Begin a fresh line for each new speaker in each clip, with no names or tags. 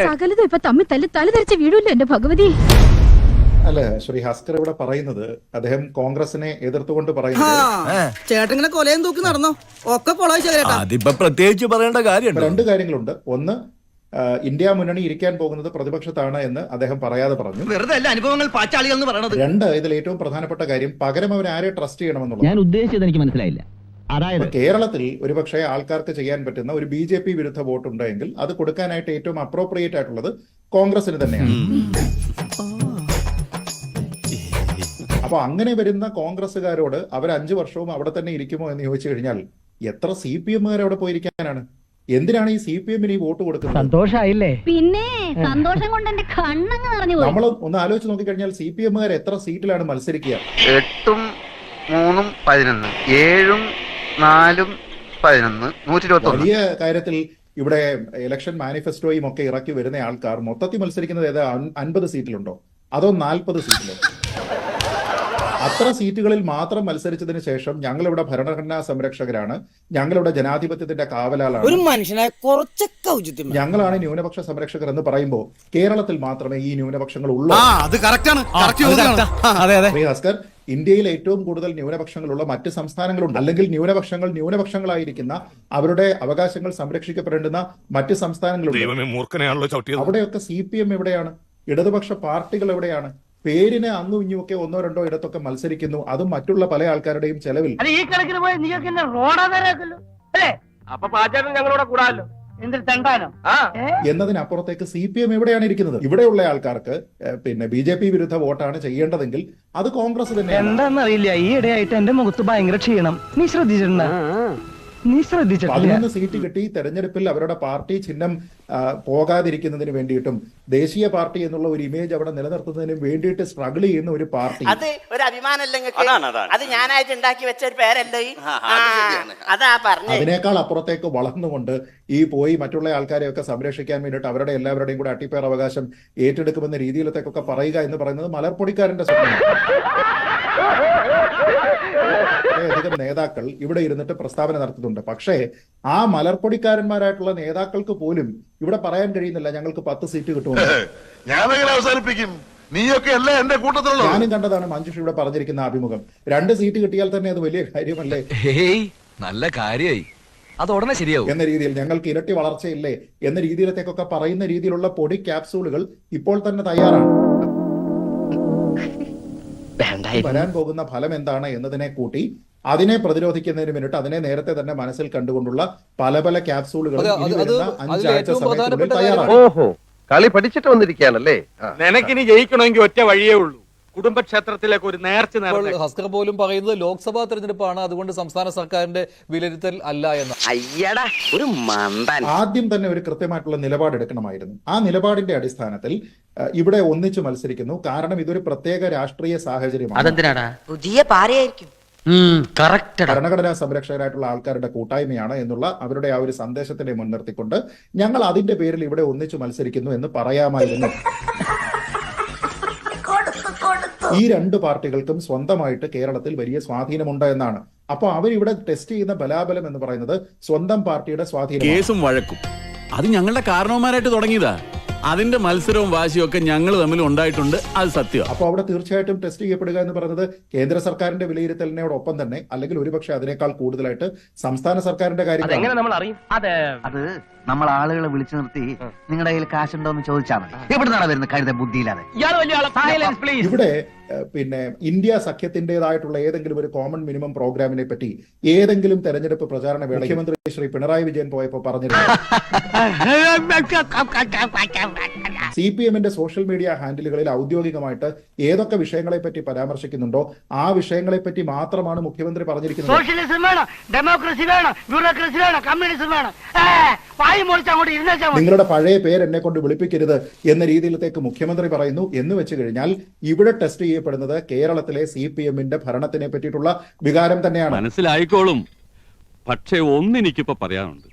സകലതും ഇപ്പൊ തമ്മിൽ തല ധരിച്ച വീടില്ലോ എന്റെ ഭഗവതി.
അല്ല, ശ്രീ ഹസ്കർ ഇവിടെ പറയുന്നത് അദ്ദേഹം കോൺഗ്രസിനെ എതിർത്തുകൊണ്ട് പറയുന്നത്
ചേട്ടങ്ങനെ കൊലയും തൂക്കി നടന്നോ ഒക്കെ
അതിപ്പോ പ്രത്യേകിച്ച് പറയേണ്ട കാര്യം
രണ്ട് കാര്യങ്ങളുണ്ട്. ഒന്ന്, ഇന്ത്യ മുന്നണി ഇരിക്കാൻ പോകുന്നത് പ്രതിപക്ഷത്താണ് എന്ന് അദ്ദേഹം പറയാതെ പറഞ്ഞു.
വെറുതെ അനുഭവങ്ങൾ പാച്ചാളികൾ എന്ന് പറയുന്നത്.
രണ്ട്, ഇതിൽ ഏറ്റവും പ്രധാനപ്പെട്ട കാര്യം പകരം അവൻ ആരെ ട്രസ്റ്റ് ചെയ്യണമെന്നുള്ളത്.
ഞാൻ ഉദ്ദേശിച്ചത് എനിക്ക് മനസ്സിലായില്ല. അതായത്
കേരളത്തിൽ ഒരുപക്ഷെ ആൾക്കാർക്ക് ചെയ്യാൻ പറ്റുന്ന ഒരു BJP വിരുദ്ധ വോട്ട് ഉണ്ടെങ്കിൽ അത് കൊടുക്കാനായിട്ട് ഏറ്റവും അപ്രോപ്രിയേറ്റ് ആയിട്ടുള്ളത് കോൺഗ്രസിന് തന്നെയാണ്. അപ്പൊ അങ്ങനെ വരുന്ന കോൺഗ്രസ്സുകാരോട് അവർ 5 വർഷവും അവിടെ തന്നെ ഇരിക്കുമോ എന്ന് ചോദിച്ചു കഴിഞ്ഞാൽ എത്ര CPM അവിടെ പോയിരിക്കാനാണ്? എന്തിനാണ് ഈ CPM ഈ വോട്ട് കൊടുക്കുന്നത്?
സന്തോഷായില്ലേ?
പിന്നെ സന്തോഷം കൊണ്ട് എന്റെ കണ്ണങ്ങ് നിറഞ്ഞു പോയി.
നമ്മൾ ഒന്ന് ആലോചിച്ച് നോക്കിക്കഴിഞ്ഞാൽ CPM എത്ര സീറ്റിലാണ് മത്സരിക്കുക?
8ഉം 3ഉം 11, 7ഉം 4ഉം 11, 121.
വലിയ കാര്യത്തിൽ ഇവിടെ ഇലക്ഷൻ മാനിഫെസ്റ്റോയും ഒക്കെ ഇറക്കി വരുന്ന ആൾക്കാർ മൊത്തത്തിൽ മത്സരിക്കുന്നത് ഏതാ 50 സീറ്റിലുണ്ടോ അതോ 40 സീറ്റിലോ? അത്ര സീറ്റുകളിൽ മാത്രം മത്സരിച്ചതിന് ശേഷം ഞങ്ങളിവിടെ ഭരണഘടനാ സംരക്ഷകരാണ്, ഞങ്ങളിവിടെ ജനാധിപത്യത്തിന്റെ കാവലാളാണ്,
ഒരു മനുഷ്യനെ കുറച്ചൊക്കെ ഔചിത്യം,
ഞങ്ങളാണ് ന്യൂനപക്ഷ സംരക്ഷകർ എന്ന് പറയുമ്പോൾ കേരളത്തിൽ മാത്രമേ ഈ ന്യൂനപക്ഷങ്ങൾ ഉള്ളൂ. ഹസ്കർ, ഇന്ത്യയിൽ ഏറ്റവും കൂടുതൽ ന്യൂനപക്ഷങ്ങളുള്ള മറ്റ് സംസ്ഥാനങ്ങളുണ്ട്. അല്ലെങ്കിൽ ന്യൂനപക്ഷങ്ങളായിരിക്കുന്ന അവരുടെ അവകാശങ്ങൾ സംരക്ഷിക്കപ്പെടേണ്ടുന്ന മറ്റ് സംസ്ഥാനങ്ങളുണ്ട്. അവിടെയൊക്കെ CPM എവിടെയാണ്? ഇടതുപക്ഷ പാർട്ടികൾ എവിടെയാണ്? പേരിന് അങ്ങും ഇങ്ങുമൊക്കെ 1-2 ഇടത്തൊക്കെ മത്സരിക്കുന്നു, അതും മറ്റുള്ള പല ആൾക്കാരുടെയും ചെലവിൽ. എന്നതിനപ്പുറത്തേക്ക് CPM എവിടെയാണ് ഇരിക്കുന്നത്? ഇവിടെയുള്ള ആൾക്കാർക്ക് BJP വിരുദ്ധ വോട്ടാണ് ചെയ്യേണ്ടതെങ്കിൽ അത് കോൺഗ്രസ് തന്നെയാണ്.
എന്താണെന്നറിയില്ല, ഈ ഇടയായിട്ട് എന്റെ മുഖത്ത് ഭയങ്കര ക്ഷീണം. നീ ശ്രദ്ധിച്ചിട്ടുണ്ടോ?
11 സീറ്റ് കിട്ടി തെരഞ്ഞെടുപ്പിൽ അവരുടെ പാർട്ടി ചിഹ്നം പോകാതിരിക്കുന്നതിന് വേണ്ടിയിട്ടും ദേശീയ പാർട്ടി എന്നുള്ള ഒരു ഇമേജ് അവിടെ നിലനിർത്തുന്നതിന് വേണ്ടിയിട്ട് സ്ട്രഗിൾ ചെയ്യുന്ന ഒരു പാർട്ടി.
അത് ഒരു അഭിമാനമല്ല, അത് ഞാനായിട്ട് ഉണ്ടാക്കി വെച്ച ഒരു പേരല്ലേ അതാ പറഞ്ഞു.
അതിനേക്കാൾ അപ്പുറത്തേക്ക് വളർന്നുകൊണ്ട് ഈ പോയി മറ്റുള്ള ആൾക്കാരെയൊക്കെ സംരക്ഷിക്കാൻ വേണ്ടിയിട്ട് അവരുടെ എല്ലാവരുടെയും കൂടെ അട്ടിപ്പേർ അവകാശം ഏറ്റെടുക്കുമെന്ന രീതിയിലത്തേക്കൊക്കെ പറയുക എന്ന് പറയുന്നത് മലർപ്പൊടിക്കാരന്റെ സ്വപ്നമാണ്. അധികം നേതാക്കൾ ഇവിടെ ഇരുന്നിട്ട് പ്രസ്താവന നടത്തുന്നുണ്ട്. പക്ഷേ ആ മലർപ്പൊടിക്കാരന്മാരായിട്ടുള്ള നേതാക്കൾക്ക് പോലും ഇവിടെ പറയാൻ കഴിയുന്നില്ല ഞങ്ങൾക്ക് 10 സീറ്റ് കിട്ടുമെന്ന്. ഞാനും കണ്ടതാണ് മഞ്ജുഷ ഇവിടെ പറഞ്ഞിരിക്കുന്ന അഭിമുഖം. 2 സീറ്റ് കിട്ടിയാൽ തന്നെ അത് വലിയ കാര്യമല്ലേ?
നല്ല കാര്യമായി, അത് ഉടനെ ശരിയാവും
എന്ന രീതിയിൽ ഞങ്ങൾക്ക് ഇരട്ടി വളർച്ചയില്ലേ എന്ന രീതിയിലത്തേക്കൊക്കെ പറയുന്ന രീതിയിലുള്ള പൊടി ക്യാപ്സൂളുകൾ ഇപ്പോൾ തന്നെ തയ്യാറാണ്. വരാൻ പോകുന്ന ഫലം എന്താണ് എന്നതിനെ കൂട്ടി അതിനെ പ്രതിരോധിക്കുന്നതിന് വേണ്ടിയിട്ട് അതിനെ നേരത്തെ തന്നെ മനസ്സിൽ കണ്ടുകൊണ്ടുള്ള പല ക്യാപ്സൂളുകൾ 5 ആഴ്ച സമയത്തിനുള്ളിൽ തയ്യാറാണ്.
ഓഹോ, കളി പഠിച്ചിട്ട് വന്നിരിക്കുകയാണല്ലേ?
നിനക്കിനി ജയിക്കണമെങ്കിൽ ഒറ്റ വഴിയേ ഉള്ളൂ, കുടുംബക്ഷേത്രത്തിലേക്ക് ഒരു നേർച്ച.
ഹസ്കർ പോലും പറയുന്നത് ലോക്സഭാ തെരഞ്ഞെടുപ്പാണ്, അതുകൊണ്ട് സംസ്ഥാന സർക്കാരിന്റെ വിലയിരുത്തൽ അല്ല എന്ന്.
അയ്യടാ ഒരു മണ്ടൻ.
ആദ്യം തന്നെ ഒരു കൃത്യമായിട്ടുള്ള നിലപാടെടുക്കണമായിരുന്നു. ആ നിലപാടിന്റെ അടിസ്ഥാനത്തിൽ ഇവിടെ ഒന്നിച്ചു മത്സരിക്കുന്നു. കാരണം ഇതൊരു പ്രത്യേക രാഷ്ട്രീയ സാഹചര്യമാണ്.
പുതിയ പാരയായിരിക്കും.
ഭരണഘടനാ സംരക്ഷകരായിട്ടുള്ള ആൾക്കാരുടെ കൂട്ടായ്മയാണ് എന്നുള്ള അവരുടെ ആ ഒരു സന്ദേശത്തിനെ മുൻനിർത്തിക്കൊണ്ട് ഞങ്ങൾ അതിന്റെ പേരിൽ ഇവിടെ ഒന്നിച്ചു മത്സരിക്കുന്നു എന്ന് പറയാമായിരുന്നു. ഈ 2 പാർട്ടികൾക്കും സ്വന്തമായിട്ട് കേരളത്തിൽ വലിയ സ്വാധീനമുണ്ട് എന്നാണ്. അപ്പൊ അവരിവിടെ ടെസ്റ്റ് ചെയ്യുന്ന ബലാബലം എന്ന് പറയുന്നത് സ്വന്തം പാർട്ടിയുടെ സ്വാധീനം.
കേസും വഴക്കും അത് ഞങ്ങളുടെ കാരണവന്മാരായിട്ട് തുടങ്ങിയതാ. അതിന്റെ മത്സരവും വാശിയും ഒക്കെ ഞങ്ങൾ തമ്മിൽ ഉണ്ടായിട്ടുണ്ട്, അത് സത്യം.
അപ്പോൾ അവിടെ തീർച്ചയായിട്ടും ടെസ്റ്റ് ചെയ്യപ്പെടുക എന്ന് പറയുന്നത് കേന്ദ്ര സർക്കാരിന്റെ വിലയിരുത്തലിനോടൊപ്പം തന്നെ അല്ലെങ്കിൽ ഒരുപക്ഷെ അതിനേക്കാൾ കൂടുതലായിട്ട് സംസ്ഥാന സർക്കാരിന്റെ കാര്യം.
അത് നമ്മൾ ആളുകളെ വിളിച്ചു നിർത്തി നിങ്ങളുടെ കയ്യിൽ കാശുണ്ടോ എന്ന് ചോദിച്ചാൽ മതി. എവിടുന്നാണ് വരുന്നത് കരുത ബുദ്ധിയില്ലാതെ?
ഇവിടെ ഇന്ത്യ സഖ്യത്തിന്റേതായിട്ടുള്ള ഏതെങ്കിലും ഒരു കോമൺ മിനിമം പ്രോഗ്രാമിനെ പറ്റി ഏതെങ്കിലും തെരഞ്ഞെടുപ്പ് പ്രചാരണ വേള മുഖ്യമന്ത്രി ശ്രീ പിണറായി വിജയൻ പോയപ്പോ പറഞ്ഞിരുന്നു. CPMന്റെ സോഷ്യൽ മീഡിയ ഹാൻഡിലുകളിൽ ഔദ്യോഗികമായിട്ട് ഏതൊക്കെ വിഷയങ്ങളെ പറ്റി പരാമർശിക്കുന്നുണ്ടോ ആ വിഷയങ്ങളെ പറ്റി മാത്രമാണ് മുഖ്യമന്ത്രി പറഞ്ഞിരിക്കുന്നത്.
സോഷ്യലിസം വേണം, ഡെമോക്രസി വേണം, ബ്യൂറോക്രസി വേണം, കമ്മ്യൂണിസം വേണം.
നിങ്ങളുടെ പഴയ പേര് എന്നെ കൊണ്ട് വിളിപ്പിക്കരുത് എന്ന രീതിയിലത്തേക്ക് മുഖ്യമന്ത്രി പറയുന്നു എന്ന് വെച്ച് കഴിഞ്ഞാൽ ഇവിടെ ടെസ്റ്റ് ചെയ്യപ്പെടുന്നത് കേരളത്തിലെ CPMന്റെ ഭരണത്തിനെ പറ്റിയിട്ടുള്ള വികാരം തന്നെയാണ്.
മനസ്സിലായിക്കോളും. പക്ഷേ ഒന്നെനിക്കിപ്പോ പറയാനുണ്ട്,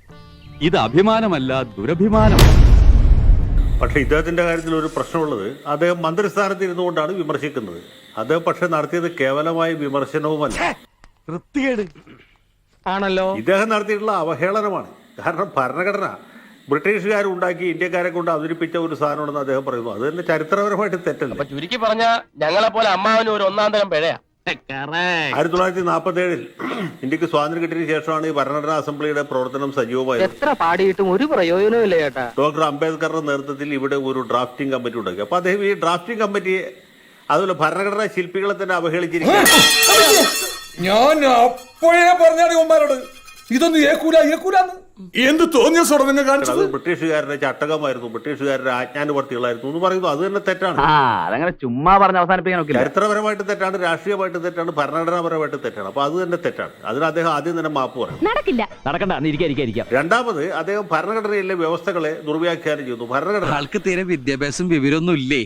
ഇത് അഭിമാനമല്ല, ദുരഭിമാനമാണ്.
പക്ഷേ ഇദ്ദേഹത്തിന്റെ കാര്യത്തിൽ ഒരു പ്രശ്നമുള്ളത്, അദ്ദേഹം മന്ത്രിസ്ഥാനത്ത് ഇരുന്നുകൊണ്ടാണ് വിമർശിക്കുന്നത്. അദ്ദേഹം പക്ഷെ നടത്തിയത് കേവലമായ വിമർശനവുമല്ല,
വൃത്തികേട് ആണല്ലോ.
ഇദ്ദേഹം നടത്തിയിട്ടുള്ള അവഹേളനമാണ്. കാരണം ഭരണഘടന ബ്രിട്ടീഷുകാർ ഉണ്ടാക്കി ഇന്ത്യക്കാരെ കൊണ്ട് അവതരിപ്പിച്ച ഒരു സാധനമാണെന്ന് അദ്ദേഹം പറയുന്നു. അത് തന്നെ ചരിത്രപരമായിട്ട് തെറ്റല്ല.
ചുരുക്കി പറഞ്ഞ ഞങ്ങളെ പോലെ അമ്മാവനും ഒരു ഒന്നാം തരം പിഴയാ.
1947 ഇന്ത്യക്ക് സ്വാതന്ത്ര്യം കിട്ടിയതിനു ശേഷമാണ് ഈ ഭരണഘടനാ അസംബ്ലിയുടെ പ്രവർത്തനം സജീവമായത്.
എത്ര പാടിയിട്ടും ഒരു പ്രയോജനവും ഇല്ല ചേട്ടാ.
ഡോക്ടർ അംബേദ്കറുടെ നേതൃത്വത്തിൽ ഇവിടെ ഒരു ഡ്രാഫ്റ്റിംഗ് കമ്മിറ്റി ഉണ്ടാക്കി. അപ്പൊ അദ്ദേഹം ഈ ഡ്രാഫ്റ്റിംഗ് കമ്മിറ്റിയെ അതുപോലെ ഭരണഘടനാ ശില്പികളെ തന്നെ അവഹേളിച്ചിരിക്കുകയാണ്.
ഞാൻ അപ്പോഴേ പറഞ്ഞാണ് ഉമ്മാരോട് ഇതൊന്നും ഏക്കൂലെന്ന് എന്ത് തോന്നിയ നിങ്ങൾ കാണിച്ചത്.
അത് ബ്രിട്ടീഷുകാരുടെ ചട്ടകമായിരുന്നു, ബ്രിട്ടീഷുകാരുടെ ആജ്ഞാനുവർത്തികളായിരുന്നു എന്ന് പറയുന്നു. അത് തന്നെ തെറ്റാണ്.
അതങ്ങനെ ചുമ്മാ പറഞ്ഞ് അവസാനിപ്പിക്കാൻ നോക്കില്ല.
ചരിത്രപരമായിട്ട് തെറ്റാണ്, രാഷ്ട്രീയമായിട്ട് തെറ്റാണ്, ഭരണഘടനാപരമായിട്ട് തെറ്റാണ്. അപ്പൊ അത് തന്നെ തെറ്റാണ്. അതിന് അദ്ദേഹം ആദ്യം തന്നെ മാപ്പ് പറയും.
നടക്കണ്ട.
രണ്ടാമത് അദ്ദേഹം ഭരണഘടനയിലെ വ്യവസ്ഥകളെ ദുർവ്യാഖ്യാനം ചെയ്യുന്നു. ഭരണഘടന
ആൾക്ക് തീരെ വിദ്യാഭ്യാസം വിവരമൊന്നും ഇല്ലേ,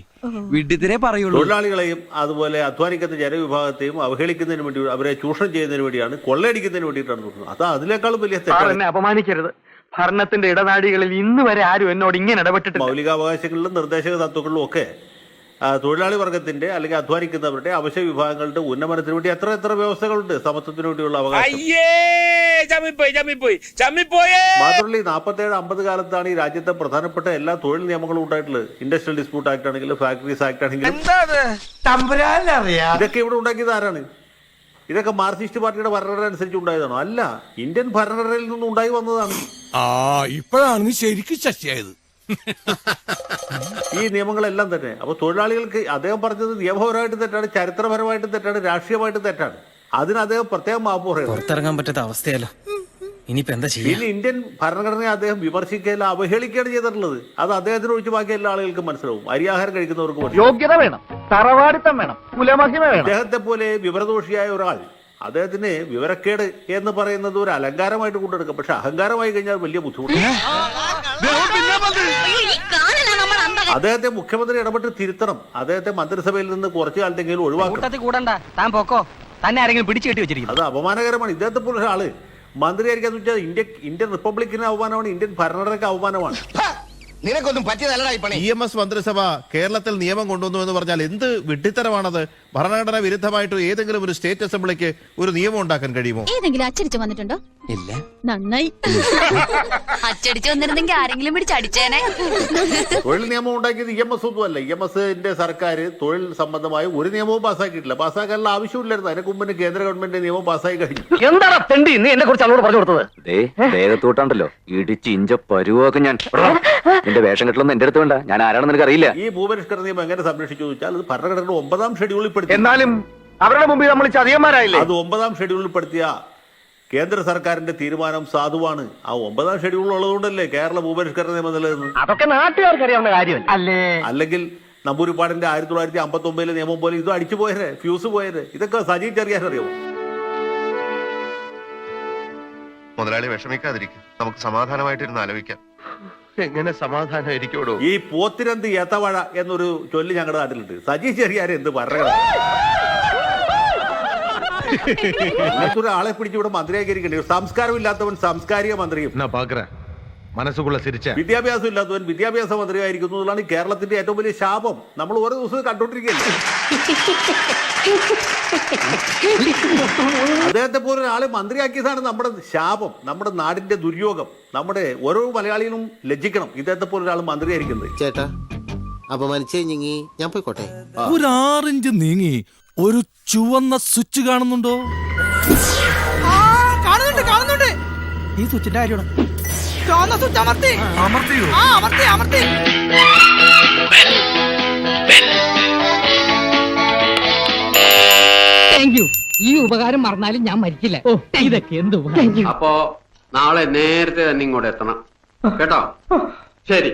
വിഡ്ഢിത്തിരെ പറയുള്ളൂ.
തൊഴിലാളികളെയും അതുപോലെ അധ്വാനിക്കുന്ന ജനവിഭാഗത്തെയും അവഹേളിക്കുന്നതിന് വേണ്ടി, അവരെ ചൂഷണം ചെയ്യുന്നതിന് വേണ്ടിയാണ്, കൊള്ളയടിക്കുന്നതിന് വേണ്ടിയിട്ടാണ് നോക്കുന്നത്. അത് അതിനേക്കാളും വലിയ തെറ്റാണ്.
അപമാനിക്കരുത്. ഭരണത്തിന്റെ ഇടനാടികളിൽ ഇന്ന് വരെ ആരും എന്നോട് ഇങ്ങനെ ഇടപെട്ടിട്ടില്ല.
മൗലികാവകാശങ്ങളിലും നിർദ്ദേശക തത്വങ്ങളിലും ഒക്കെ തൊഴിലാളി വർഗത്തിന്റെ അല്ലെങ്കിൽ അധ്വാനിക്കുന്നവരുടെ അവശ്യ വിഭാഗങ്ങളുടെ ഉന്നമനത്തിന് വേണ്ടി എത്ര എത്ര വ്യവസ്ഥകളുണ്ട്. സമത്വത്തിന് വേണ്ടിയുള്ള അവകാശം. മാത്രമല്ല, 47-50 കാലത്താണ് ഈ രാജ്യത്തെ പ്രധാനപ്പെട്ട എല്ലാ തൊഴിൽ നിയമങ്ങളും ഉണ്ടായിട്ടുള്ളത്. ഇൻഡസ്ട്രിയൽ ഡിസ്പ്യൂട്ട് ആക്ട് ആണെങ്കിലും ഫാക്ടറീസ് ആക്ട് ആണെങ്കിലും ഇതൊക്കെ ഇവിടെ ഉണ്ടാക്കിയത് ആരാണ്? ഇതൊക്കെ മാർക്സിസ്റ്റ് പാർട്ടിയുടെ ഭരണഘടന അനുസരിച്ച് ഉണ്ടായതാണോ? അല്ല, ഇന്ത്യൻ ഭരണഘടനയിൽ നിന്നും ഉണ്ടായി വന്നതാണ്.
ഇപ്പോഴാണ് ശരിക്കും ശശിയായത്.
ഈ നിയമങ്ങളെല്ലാം തന്നെ. അപ്പൊ തൊഴിലാളികൾക്ക് അദ്ദേഹം പറഞ്ഞത് നിയമപരമായിട്ട് തെറ്റാണ്, ചരിത്രപരമായിട്ട് തെറ്റാണ്, രാഷ്ട്രീയമായിട്ട് തെറ്റാണ്. അതിന് അദ്ദേഹം പ്രത്യേകം മാപ്പ് പറയുന്നത്.
പുറത്തിറങ്ങാൻ പറ്റാത്ത അവസ്ഥയല്ലോ. ഇനിയിപ്പോ എന്താ ചെയ്യുക?
പിന്നെ ഇന്ത്യൻ ഭരണഘടനയെ അദ്ദേഹം വിമർശിക്കുകയല്ല, അവഹേളിക്കുകയാണ് ചെയ്തിട്ടുള്ളത്. അത് അദ്ദേഹത്തിന് ഒഴിച്ച് ബാക്കി എല്ലാ ആളുകൾക്കും മനസ്സിലാവും. അരിയാഹാരം കഴിക്കുന്നവർക്ക്
യോഗ്യത വേണം, തറവാടിത്തം വേണം, കുലമഹിമ വേണം.
അദ്ദേഹത്തെ പോലെ വിവരദോഷിയായ ഒരാൾ, അദ്ദേഹത്തിന് വിവരക്കേട് എന്ന് പറയുന്നത് ഒരു അലങ്കാരമായിട്ട് കൊണ്ടെടുക്കാം. പക്ഷെ അഹങ്കാരമായി കഴിഞ്ഞാൽ വലിയ ബുദ്ധിമുട്ടാണ്. അദ്ദേഹത്തെ മുഖ്യമന്ത്രി ഇടപെട്ട് തിരുത്തണം. അദ്ദേഹത്തെ മന്ത്രിസഭയിൽ നിന്ന് കുറച്ചു കാലത്തെങ്കിലും ഒഴിവാക്കണം.
കൂടണ്ട, താൻ പോക്കോ. തന്നെ ആരെങ്കിലും പിടിച്ചു കെട്ടി വെച്ചിരിക്കും.
അത് അപമാനകരമാണ്. ഇദ്ദേഹത്തെ പോലെ ഒരാള് മന്ത്രിയായിരിക്കാന്ന് വെച്ചാൽ ഇന്ത്യൻ റിപ്പബ്ലിക്കിന് അവമാനമാണ്, ഇന്ത്യൻ ഭരണഘടനയ്ക്ക് അവമാനമാണ്.
നിനക്കൊന്നും പറ്റിയതല്ലടാ.
EMS മന്ത്രിസഭ കേരളത്തിൽ നിയമം കൊണ്ടുവന്നു എന്ന് പറഞ്ഞാൽ എന്ത് വിഡ്ഢിത്തരമാണത്? ഭരണഘടന വിരുദ്ധമായിട്ട് ഏതെങ്കിലും ഒരു സ്റ്റേറ്റ് അസംബ്ലിക്ക് ഒരു നിയമം ഉണ്ടാക്കാൻ കഴിയുമോ?
ഏതെങ്കിലും അച്ചടിച്ചു വന്നിട്ടുണ്ടോ?
ഇല്ല.
നന്നായി. അച്ചടിച്ചു വന്നിരുന്നെങ്കിൽ ആരെങ്കിലും പിടിച്ചടിച്ചേനെ.
തൊഴിൽ നിയമം ഉണ്ടാക്കിയത് EMS ഒന്നുമല്ല. EMSന്റെ സർക്കാർ തൊഴിൽ സംബന്ധമായ ഒരു നിയമവും പാസ്സാക്കിയിട്ടില്ല. പാസ്സാക്കാനുള്ള ആവശ്യമില്ലായിരുന്നു. അതിന് മുമ്പ് കേന്ദ്ര ഗവൺമെന്റ് നിയമം പാസ്സായി കഴിഞ്ഞു.
എന്താണ് തെണ്ടി നീ എന്നെ കുറിച്ച് അവളോട് പറഞ്ഞു കൊടുത്തത്?
ദേഹത്തോട്ടാണ്ടല്ലോ ഇടിച്ച് ഇഞ്ച പരുവൊക്കെ ഞാൻ നിന്റെ വേഷം കെട്ടലൊന്നും എന്റെ അടുത്ത് വേണ്ട. ഞാൻ ആരാണെന്ന് നിനക്ക് അറിയില്ല.
ഈ ഭൂപരിഷ്കരണ നിയമം എങ്ങനെ സംരക്ഷിച്ചു വെച്ചാൽ അത് ഭരണഘടനയുടെ 9ാം ഷെഡ്യൂളിൽ പെടുത്തി.
എന്നാലും അവരുടെ മുമ്പിൽ നമ്മൾ ചതിയന്മാരായില്ലേ?
അത് 9ാം ഷെഡ്യൂളിൽ പെടുത്തിയ കേന്ദ്ര സർക്കാരിന്റെ തീരുമാനം സാധുവാണ്. ആ 9ാം ഷെഡ്യൂൾ ഉള്ളതുകൊണ്ടല്ലേ കേരള ഭൂപരിഷ്കരണ നിയമം നിലനിന്ന്.
അതൊക്കെ നാട്ടുകാർക്ക് അറിയാവുന്ന കാര്യമല്ല അല്ലേ?
അല്ലെങ്കിൽ നമ്പൂരിപ്പാടിന്റെ 1959 നിയമം പോലെ ഇതും അടിച്ചു പോയരെ, ഫ്യൂസ് പോയരെ. ഇതൊക്കെ സജി ചെറിയാൻ അറിയാമോ?
മുതലാളി വിഷമിക്കാതിരിക്കും, നമുക്ക് സമാധാനമായിട്ടിരുന്ന് ആലോചിക്കാം.
എങ്ങനെ സമാധാനം ഇരിക്കോടോ?
ഈ പോത്തിരന്ത് ഏത്തവാഴ എന്നൊരു ചൊല്ല് ഞങ്ങളുടെ നാട്ടിലുണ്ട്. സജി ചെറിയാരെ എന്ത് ഭരണഘടന? ഇങ്ങനത്തെ ആളെ പിടിച്ച് ഇവിടെ മന്ത്രിയാക്കിയിരിക്കണ്ടേ? സംസ്കാരമില്ലാത്തവൻ സാംസ്കാരിക മന്ത്രിയും,
മനസ്സുകൊള്ള സിരിച്ച
വിദ്യാഭ്യാസം ഇല്ലാത്തവൻ വിദ്യാഭ്യാസ മന്ത്രിയായിരിക്കുന്നു എന്നുള്ളതാണ് കേരളത്തിന്റെ ഏറ്റവും വലിയ ശാപം. നമ്മൾ ഓരോ ദിവസവും കണ്ടോണ്ടിരിക്കുകയല്ലേ. അദ്ദേഹത്തെ പോലെ ഒരാളെ മന്ത്രിയാക്കിയതാണ് നമ്മുടെ ശാപം, നമ്മുടെ നാടിന്റെ ദുര്യോഗം. നമ്മുടെ ഓരോ മലയാളികളും ലജ്ജിക്കണം ഇദ്ദേഹത്തെ പോലെ ഒരാൾ മന്ത്രിയായിരിക്കുന്നത്.
ചേട്ടാ, അപമാനിച്ചേ ഞാൻ പോയിക്കോട്ടെ.
ഒരു 6 ഇഞ്ച് നീങ്ങി ഒരു ചുവന്ന സ്വിച്ച് കാണുന്നുണ്ടോ?
കാണുന്നുണ്ട്. ഈ സ്വിച്ചിന്റെ കാര്യമാണ്. ഈ ഉപകാരം മറന്നാലും ഞാൻ മരിക്കില്ല. ഇതൊക്കെ എന്ത്?
അപ്പോ നാളെ നേരത്തെ തന്നെ ഇങ്ങോട്ട് എത്തണം കേട്ടോ? ശരി.